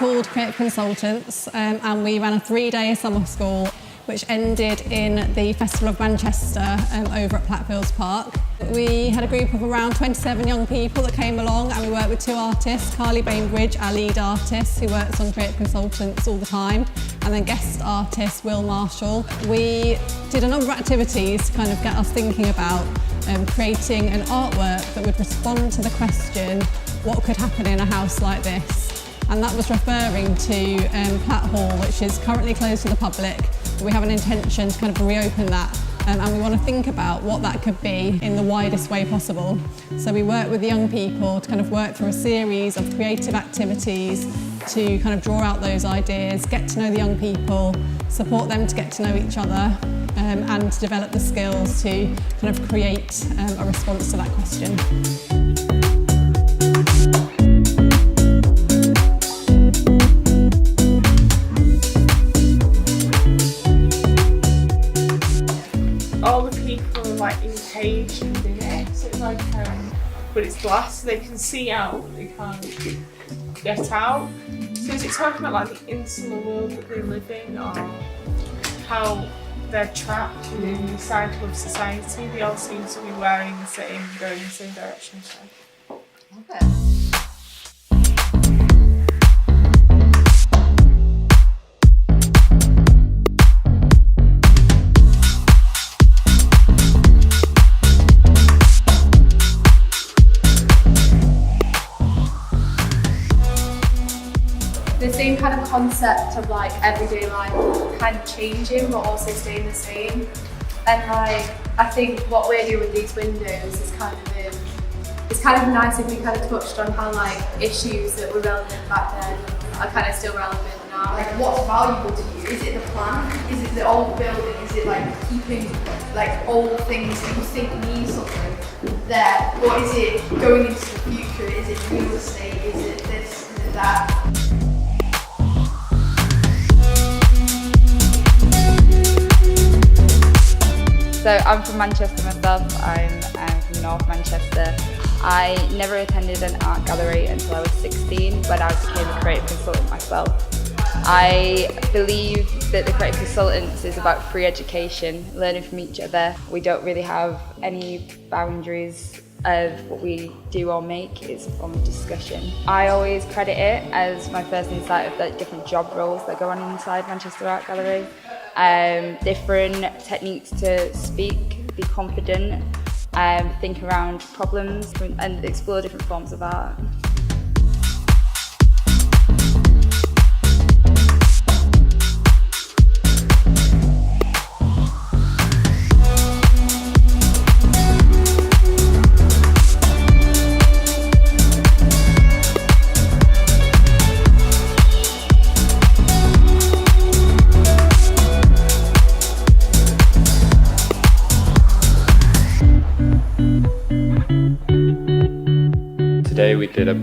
called Creative Consultants, and we ran a 3-day summer school which ended in the Festival of Manchester over at Plattfields Park. We had a group of around 27 young people that came along, and we worked with 2 artists, Carly Bainbridge, our lead artist, who works on Creative Consultants all the time, and then guest artist Will Marshall. We did a number of activities to kind of get us thinking about creating an artwork that would respond to the question, what could happen in a house like this? And that was referring to Platt Hall, which is currently closed to the public. We have an intention to kind of reopen that, and we want to think about what that could be in the widest way possible. So we work with the young people to kind of work through a series of creative activities to kind of draw out those ideas, get to know the young people, support them to get to know each other, and to develop the skills to kind of create a response to that question. All the people are like encaged within it, so it's like, but it's glass, so they can see out, but they can't get out. So is it talking about like the insular world that they live in, or how they're trapped within the cycle of society? They all seem to be wearing the same, going in the same direction. So. Okay. The same kind of concept of like everyday life kind of changing but also staying the same. And like I think what we're doing with these windows is kind of it's kind of nice if we kind of touched on how like issues that were relevant back then are kind of still relevant now. Like what's valuable to you? Is it the plan? Is it the old building? Is it like keeping like old things that you think mean something there? Or is it going into the future? Is it real estate? Is it this? Is it that? So I'm from Manchester myself, I'm from North Manchester. I never attended an art gallery until I was 16 when I became a creative consultant myself. I believe that the creative consultants is about free education, learning from each other. We don't really have any boundaries of what we do or make, it's a form of discussion. I always credit it as my first insight of the different job roles that go on inside Manchester Art Gallery. Different techniques to speak, be confident, think around problems and explore different forms of art. Today we did a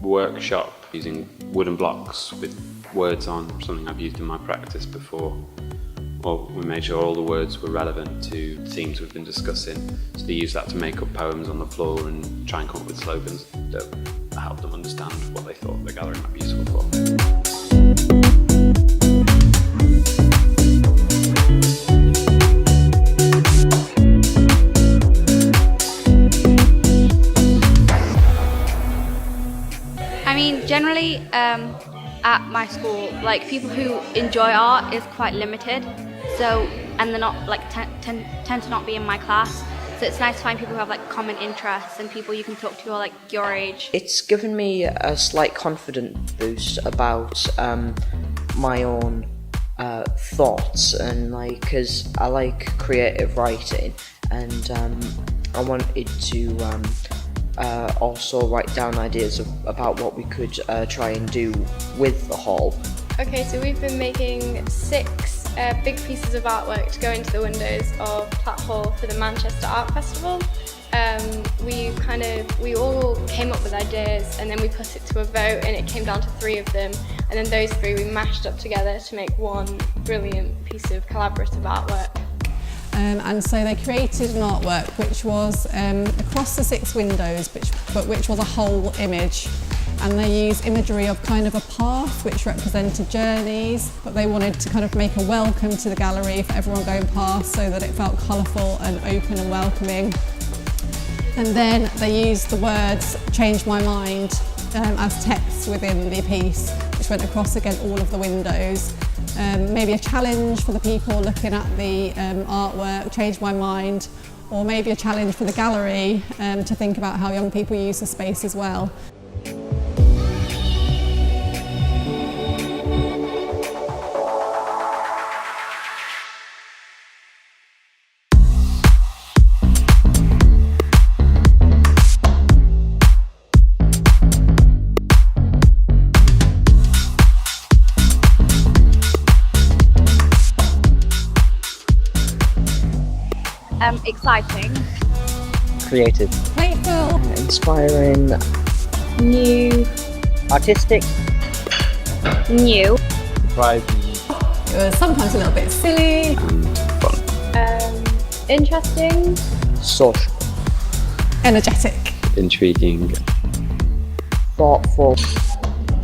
workshop using wooden blocks with words on, something I've used in my practice before. Well, we made sure all the words were relevant to themes we've been discussing. So they used that to make up poems on the floor and try and come up with slogans that help them understand what they thought the gallery might be useful for. Generally, at my school, like people who enjoy art is quite limited. So, and they're not like tend to not be in my class. So it's nice to find people who have like common interests and people you can talk to who are like your age. It's given me a slight confidence boost about my own thoughts, and like, because I like creative writing, and I wanted to also write down ideas about what we could try and do with the hall. Okay, so we've been making 6 big pieces of artwork to go into the windows of Platt Hall for the Manchester Art Festival. We all came up with ideas and then we put it to a vote, and it came down to 3 of them, and then those 3 we mashed up together to make one brilliant piece of collaborative artwork. And so they created an artwork which was across the 6 windows, which was a whole image. and they used imagery of kind of a path which represented journeys, but they wanted to kind of make a welcome to the gallery for everyone going past so that it felt colourful and open and welcoming. And then they used the words "change my mind" as text within the piece, which went across again all of the windows. Maybe a challenge for the people looking at the artwork, change my mind, or maybe a challenge for the gallery to think about how young people use the space as well. Exciting. Creative. Playful. Inspiring. New. Artistic. New. Surprising. It was sometimes a little bit silly. And fun. Interesting. Social. Energetic. Intriguing. Thoughtful.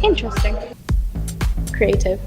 Interesting. Creative.